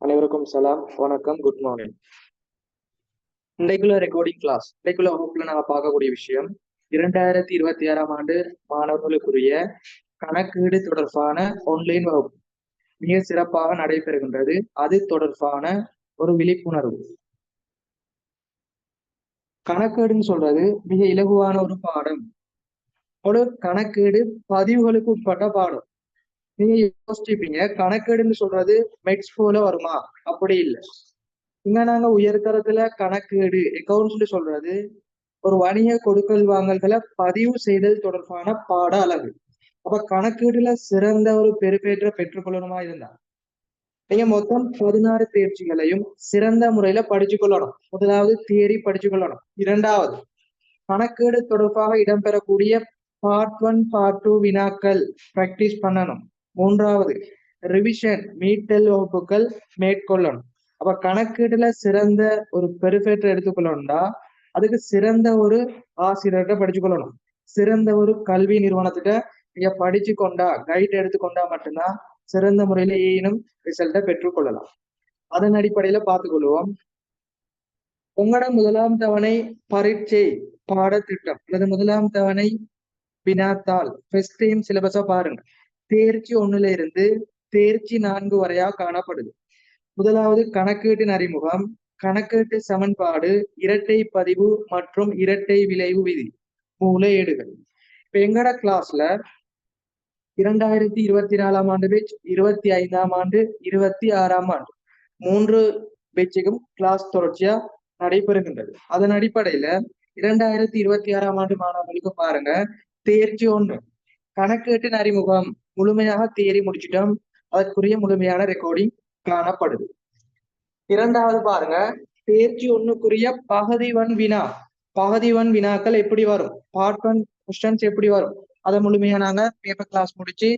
அனைவருக்கும் சலாம், வணக்கம், குட் மார்னிங். இன்றைக்குள்ள ரெக்கார்டிங் கிளாஸ், இன்றைக்குள்ள வகுப்புல நாங்க பார்க்கக்கூடிய விஷயம் 2026ஆம் ஆண்டு மாணவர்களுக்குரிய கணக்கீடு தொடர்பான ஆன்லைன் வகுப்பு மிக சிறப்பாக நடைபெறுகின்றது. அது தொடர்பான ஒரு விழிப்புணர்வு. கணக்கீடுன்னு சொல்றது மிக இலகுவான ஒரு பாடம். ஒரு கணக்கீடு பதிவுகளுக்கு உட்பட்ட பாடம். நீங்க யோசிச்சிருப்பீங்க, கணக்கீடுன்னு சொல்றது மெட்ஸ் போல வருமா? அப்படி இல்லை. இங்க நாங்க உயர்தரத்துல கணக்கீடு அக்கௌண்ட்ஸ் சொல்றது ஒரு வணிக கொடுக்கல் வாங்கல்களை பதிவு செய்தல் தொடர்பான பாட அலகு. அப்ப கணக்கீடுல சிறந்த ஒரு பெறுபேற்ற பெற்றுக்கொள்ளணுமா இருந்தா நீங்க மொத்தம் 16 தேர்ச்சிகளையும் சிறந்த முறையில படிச்சு கொள்ளணும். முதலாவது தியரி படிச்சு கொள்ளணும். இரண்டாவது கணக்கீடு தொடர்பாக இடம்பெறக்கூடிய பார்ட் 1 பார்ட் 2 வினாக்கள் பிராக்டிஸ் பண்ணணும். மூன்றாவது ரிவிஷன் மீட்டல் வகுப்புகள் மேற்கொள்ளணும். அப்ப கணக்கீடுல சிறந்த ஒரு பெருபேற்ற எடுத்துக்கொள்ளணும்டா அதுக்கு சிறந்த ஒரு ஆசிரியர்கிட்ட படிச்சு கொள்ளணும். சிறந்த ஒரு கல்வி நிறுவனத்திட்ட நீங்க படிச்சு கொண்டா கைட் எடுத்துக்கொண்டா மட்டும்தான் சிறந்த முறையில ஏனும் ரிசல்ட்டை பெற்றுக்கொள்ளலாம். அதன் அடிப்படையில பார்த்துக்கொள்வோம். உங்களோட முதலாம் தவணை பரீட்சை பாடத்திட்டம் அல்லது முதலாம் தவணை வினாத்தாள் ஃபர்ஸ்ட் டைம் சிலபஸா பாருங்க. தேர்ச்சி 1ல இருந்து தேர்ச்சி 4 வரையா காணப்படுது. முதலாவது கணக்கீட்டின் அறிமுகம், கணக்கீட்டு சமன்பாடு, இரட்டை பதிவு மற்றும் இரட்டை விளைவு விதி, மூல ஏடுகள். இப்ப எங்கட கிளாஸ்ல 2024ஆம் ஆண்டு பேட்ச், 25ஆம் ஆண்டு, 26ஆம் ஆண்டு 3 பேட்சுக்கும் கிளாஸ் தொடர்ச்சியா நடைபெறுகின்றது. அதன் அடிப்படையில 2026ஆம் ஆண்டு மாணவர்களுக்கு பாருங்க, தேர்ச்சி 1 கணக்கீட்டின் அறிமுகம் முழுமையாக தியரி முடிச்சிட்டோம். அதற்குரிய முழுமையான ரெக்கார்டிங் காணப்படுது. இரண்டாவது பாருங்க, தேர்ச்சி 1க்குரிய பகுதி 1 வினா, பகுதி 1 வினாக்கள் எப்படி வரும், பார்ட் 1 கொஸ்டின்ஸ் எப்படி வரும், அதை முழுமையா நாங்க பேப்பர் கிளாஸ் முடிச்சு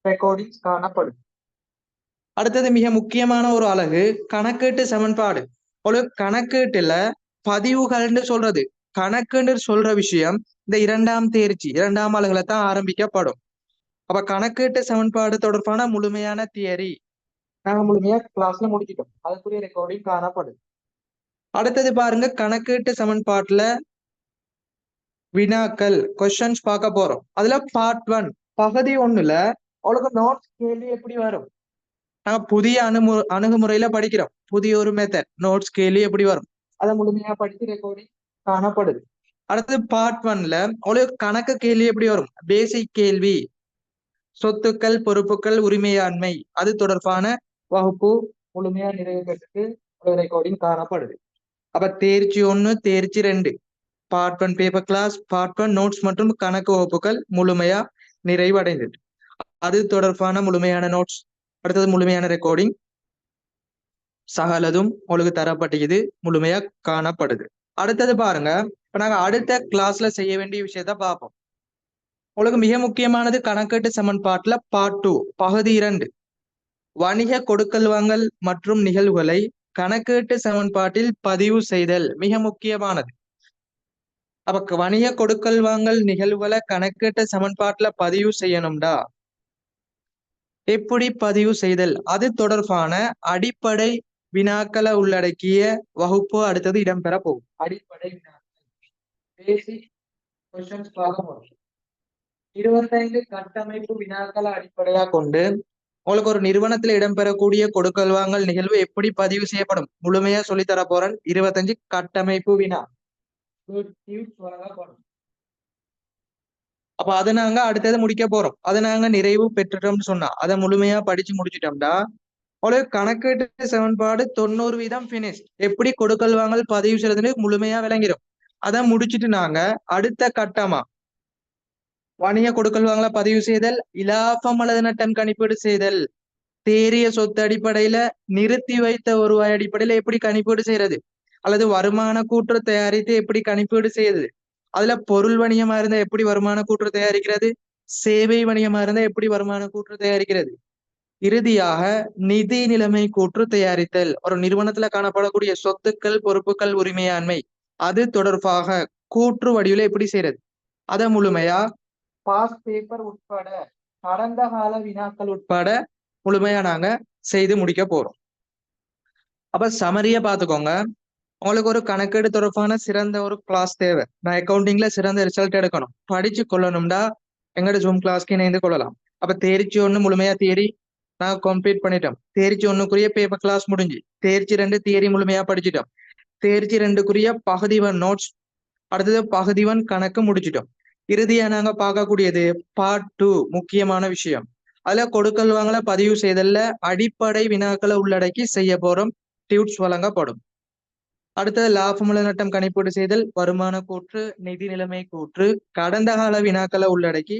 ரெக்கார்டிங்ஸ் காணப்படும். அடுத்தது மிக முக்கியமான ஒரு அலகு கணக்கீட்டு சமன்பாடு. ஒரு கணக்கீட்டுல பதிவுகள்னு சொல்றது, கணக்குன்னு சொல்ற விஷயம் இந்த 2ஆம் தேர்ச்சி 2ஆம் அலகுல தான் ஆரம்பிக்கப்படும். அப்ப கணக்கீட்டு சமன்பாடு தொடர்பான முழுமையான தியரி நாங்க முழுமையா கிளாஸ்ல முடிச்சிட்டோம். அதுக்குரிய ரெக்கார்டிங் காணப்படுது. அடுத்தது பாருங்க, கணக்கீட்டு சமன்பாட்டுல வினாக்கள் கொஸ்டின்ஸ் பார்க்க போறோம். அதுல பார்ட் 1 பகுதி 1ல அவளுக்கு நோட்ஸ் கேள்வி எப்படி வரும், நாங்க புதிய அணுகுமுறையில படிக்கிறோம். புதிய ஒரு மெத்தட் நோட்ஸ் கேள்வி எப்படி வரும், அதை முழுமையா படித்து ரெக்கார்டிங் காணப்படுது. அடுத்தது பார்ட் 1ல அவளுக்கு கணக்கு கேள்வி எப்படி வரும், பேசிக் கேள்வி, சொத்துக்கள், பொறுப்புகள், உரிமையாண்மை, அது தொடர்பான வகுப்பு முழுமையா நிறைவு பெற்று ரெக்கார்டிங் காணப்படுது. அப்ப தேர்ச்சி 1 தேர்ச்சி 2 part 1 paper class, part 1 notes மற்றும் கணக்கு வகுப்புகள் முழுமையா நிறைவடைந்தது. அது தொடர்பான முழுமையான நோட்ஸ், அடுத்தது முழுமையான ரெக்கார்டிங் சகலதும் உங்களுக்கு தரப்பட்டது, முழுமையா காணப்படுது. அடுத்தது பாருங்க, இப்ப நாங்க அடுத்த கிளாஸ்ல செய்ய வேண்டிய விஷயத்த பார்ப்போம். உங்களுக்கு மிக முக்கியமானது கணக்கீட்டு சமன்பாட்டுல பார்ட் 2 பகுதி 2 வணிக கொடுக்கல் வாங்கல் மற்றும் நிகழ்வுகளை கணக்கீட்டு சமன்பாட்டில் பதிவு செய்தல், மிக முக்கியமானது. அப்ப வணிக கொடுக்கல் வாங்கல் நிகழ்வுகளை கணக்கீட்டு சமன்பாட்டுல பதிவு செய்யணும்டா எப்படி பதிவு செய்தல், அது தொடர்பான அடிப்படை வினாக்களை உள்ளடக்கிய வகுப்பு அடுத்தது இடம்பெற போகும். அடிப்படை வினாக்கள், பேசிக் கொஸ்டின்ஸ் பார்க்க போறோம். 25 கட்டமைப்பு வினாக்களை அடிப்படையா கொண்டு உங்களுக்கு ஒரு நிறுவனத்துல இடம்பெறக்கூடிய கொடுக்கல் வாங்கல் நிகழ்வு எப்படி பதிவு செய்யப்படும் முழுமையா சொல்லித்தர போறேன். 25 கட்டமைப்பு வினா வழங்கப்படும். அப்ப அதை நாங்க அடுத்தது முடிக்க போறோம். அதை நாங்க நிறைவு பெற்றுட்டோம்னு சொன்னா அதை முழுமையா படிச்சு முடிச்சுட்டோம்டா உங்களுக்கு கணக்கீட்டு சமன்பாடு 90% பினிஷ், எப்படி கொடுக்கல் வாங்கல் பதிவு செய்யறதுன்னு முழுமையா விளங்கிடும். அதை முடிச்சுட்டு நாங்க அடுத்த கட்டமா வணிக கொடுக்கல் வாங்கல பதிவு செய்தல், இலாபம் அல்லது நட்டம் கணிப்பீடு செய்தல், தேறிய சொத்து அடிப்படையில நிறுத்தி வைத்த வருவாய் அடிப்படையில எப்படி கணிப்பீடு செய்யறது, அல்லது வருமான கூற்று தயாரித்து எப்படி கணிப்பீடு செய்யறது, அதுல பொருள் வணிகமா இருந்தா எப்படி வருமான கூற்று தயாரிக்கிறது, சேவை வணிகமா இருந்தா எப்படி வருமான கூற்று தயாரிக்கிறது, இறுதியாக நிதி நிலைமை கூற்று தயாரித்தல், ஒரு நிறுவனத்துல காணப்படக்கூடிய சொத்துக்கள், பொறுப்புகள், உரிமையாண்மை, அது தொடர்பாக கூற்று வடிவில எப்படி செய்யறது, அதை முழுமையா பாஸ் பேப்பர் உட்பட கடந்த கால வினாக்கள் உட்பட முழுமையா நாங்க செய்து முடிக்க போறோம். அப்ப சமரியா பாத்துக்கோங்க. உங்களுக்கு ஒரு கணக்கீடு தொடர்பான சிறந்த ஒரு கிளாஸ் தேவை. நான் அக்கௌண்டிங்ல சிறந்த ரிசல்ட் எடுக்கணும், படிச்சு கொள்ளணும்டா எங்களோட ஜூம் கிளாஸ்க்கு இணைந்து கொள்ளலாம். அப்ப தேர்ச்சி ஒண்ணு முழுமையா தியரி நான் கம்ப்ளீட் பண்ணிட்டோம். தேர்ச்சி ஒண்ணுக்குரிய பேப்பர் கிளாஸ் முடிஞ்சு. தேர்ச்சி 2 தியரி முழுமையா படிச்சிட்டோம். தேர்ச்சி 2க்குரிய பகுதி 1 நோட்ஸ், அடுத்தது பகுதி 1 கணக்கு முடிச்சிட்டோம். இறுதியா நாங்க பார்க்கக்கூடியது பார்ட் 2, முக்கியமான விஷயம். அதுல கொடுக்கல் வாங்கல பதிவு செய்தல்ல அடிப்படை வினாக்களை உள்ளடக்கி செய்ய போறோம். டியூட்ஸ் வழங்கப்படும். அடுத்தது லாபமுள்ள நட்டம் கணிப்பீடு செய்தல், வருமான கூற்று, நிதி நிலைமை கூற்று, கடந்த கால வினாக்களை உள்ளடக்கி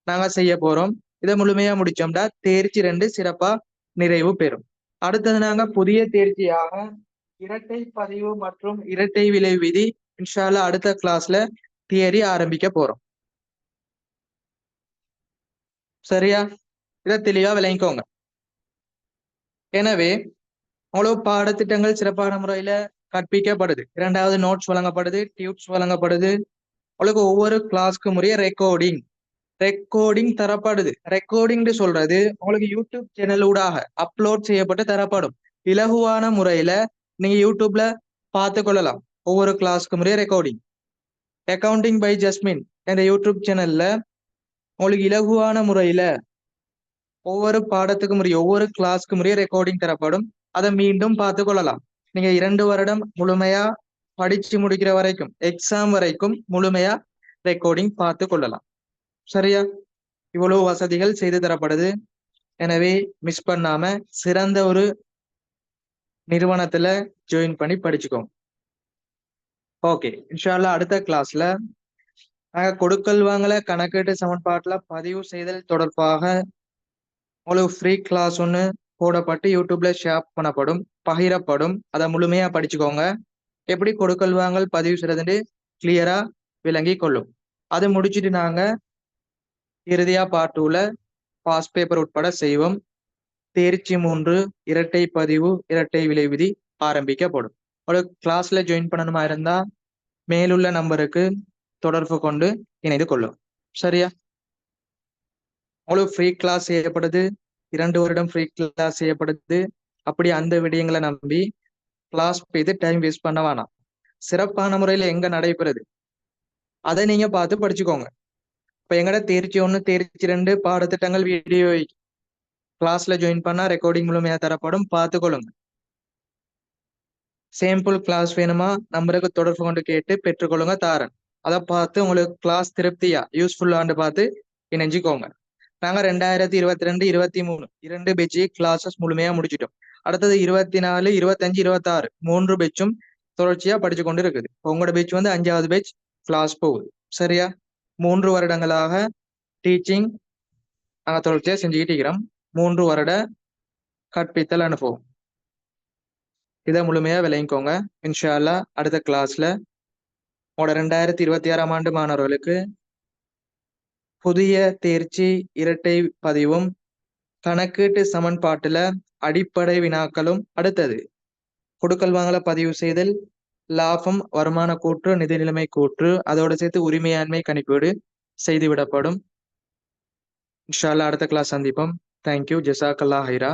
நாங்க செய்ய போறோம். இதை முழுமையா முடிச்சோம்டா தேர்ச்சி 2 சிறப்பா நிறைவு பெறும். அடுத்தது நாங்க புதிய தேர்ச்சியாக இரட்டை பதிவு மற்றும் இரட்டை விலை விதி இன்ஷா அல்லாஹ் அடுத்த கிளாஸ்ல தியரி ஆரம்பிக்க போறோம். சரியா? இதை தெளிவா விளங்கிக்கோங்க. எனவே அவ்வளவு பாடத்திட்டங்கள் சிறப்பான முறையில கற்பிக்கப்படுது. 2வது நோட்ஸ் வழங்கப்படுது, டியூட்ஸ் வழங்கப்படுது. உங்களுக்கு ஒவ்வொரு கிளாஸ்க்கு முறைய ரெக்கார்டிங் தரப்படுது. ரெக்கார்டிங் சொல்றது உங்களுக்கு யூடியூப் சேனல் ஊடாக அப்லோட் செய்யப்பட்டு தரப்படும். இலகுவான முறையில நீங்க யூடியூப்ல பார்த்து கொள்ளலாம். ஒவ்வொரு கிளாஸ்க்கு முறைய ரெக்கார்டிங். அக்கவுண்டிங் பை ஜஸ்மின் என்ற யூடியூப் சேனல்ல உங்களுக்கு இலகுவான முறையில ஒவ்வொரு பாடத்துக்கு முறைய ஒவ்வொரு கிளாஸ்க்கு முறைய ரெக்கார்டிங் தரப்படும். அதை மீண்டும் பார்த்து கொள்ளலாம். நீங்க 2 வருடம் முழுமையா படிச்சு முடிக்கிற வரைக்கும், எக்ஸாம் வரைக்கும் முழுமையா ரெக்கார்டிங் பார்த்து கொள்ளலாம். சரியா? இவ்வளவு வசதிகள் செய்து தரப்படுது. எனவே மிஸ் பண்ணாம சிறந்த ஒரு நிறுவனத்துல ஜாயின் பண்ணி படிச்சுக்கோங்க. ஓகே, இன்ஷா அல்லாஹ் அடுத்த கிளாஸ்ல நாங்க கொடுக்கல் வாங்கல கணக்கீட்டு சமன்பாட்டுல பதிவு செய்தல் தொடர்பாக உங்களுக்கு ஃப்ரீ கிளாஸ் ஒன்று போடப்பட்டு யூடியூப்ல ஷேர் பண்ணப்படும், பகிரப்படும். அதை முழுமையா படிச்சுக்கோங்க. எப்படி கொடுக்கல் வாங்கல் பதிவு செய்யறதுன்னு கிளியரா விளங்கி கொள்ளும். அதை முடிச்சுட்டு நாங்க இறுதியா பார்ட் 2ல பாஸ் பேப்பர் உட்பட செய்வோம். தேர்ச்சி 3 இரட்டை பதிவு இரட்டை விலை விதி ஆரம்பிக்கப்படும். ஒரு கிளாஸ்ல ஜாயின் பண்ணணுமா இருந்தா மேலுள்ள நம்பருக்கு தொடர்பு கொண்டு இணைந்து கொள்ளும். சரியா? உங்களுக்கு ஃப்ரீ கிளாஸ் செய்யப்படுது, 2 வருடம் ஃப்ரீ கிளாஸ் செய்யப்படுது. அப்படி அந்த விடயங்களை நம்பி கிளாஸ் போய் டைம் வேஸ்ட் பண்ண வேணாம். சிறப்பான முறையில எங்க நடைபெறுது அதை நீங்க பார்த்து படிச்சுக்கோங்க. இப்ப எங்கட தேர்ச்சி 1 தேர்ச்சி 2 பாடத்திட்டங்கள் வீடியோ கிளாஸ்ல ஜாயின் பண்ணா ரெக்கார்டிங் முழுமையா தரப்படும், பார்த்துக்கொள்ளுங்க. சேம்பிள் கிளாஸ் வேணுமா நம்பருக்கு தொடர்பு கொண்டு கேட்டு பெற்றுக்கொள்ளுங்க, தாரன். அதை பார்த்து உங்களுக்கு கிளாஸ் திருப்தியா யூஸ்ஃபுல்லான்னு பார்த்து இணைஞ்சிக்கோங்க. நாங்க 2022 23 2 பேட்ச் கிளாஸஸ் முழுமையா முடிச்சிட்டோம். அடுத்தது 24 25 26 3 பேட்சும் தொடர்ச்சியா படிச்சு கொண்டு இருக்குது. உங்களோட பேட்ச் 5வது பேட்ச் கிளாஸ் போகுது. சரியா? 3 வருடங்களாக டீச்சிங் நாங்க தொடர்ச்சியா செஞ்சுக்கிட்டு இருக்கிறோம். 3 வருட கற்பித்தல் அனுபவம். இதை முழுமையா விளங்கிக்கோங்க. இன்ஷா அல்லாஹ் அடுத்த கிளாஸ்ல உங்களோட 2026ஆம் ஆண்டு மாணவர்களுக்கு புதிய தேர்ச்சி இரட்டை பதிவும் கணக்கீட்டு சமன்பாட்டுல அடிப்படை வினாக்களும், அடுத்தது கொடுக்கல் வாங்கல பதிவு செய்தல், லாபம் வருமான கூற்று, நிதி நிலைமை கூற்று, அதோட சேர்த்து உரிமையாண்மை கணிப்பீடு செய்துவிடப்படும். இன்ஷா அல்லாஹ் அடுத்த கிளாஸ் சந்திப்போம். தேங்க்யூ. ஜஸாக்கல்லாஹ் ஹைரா.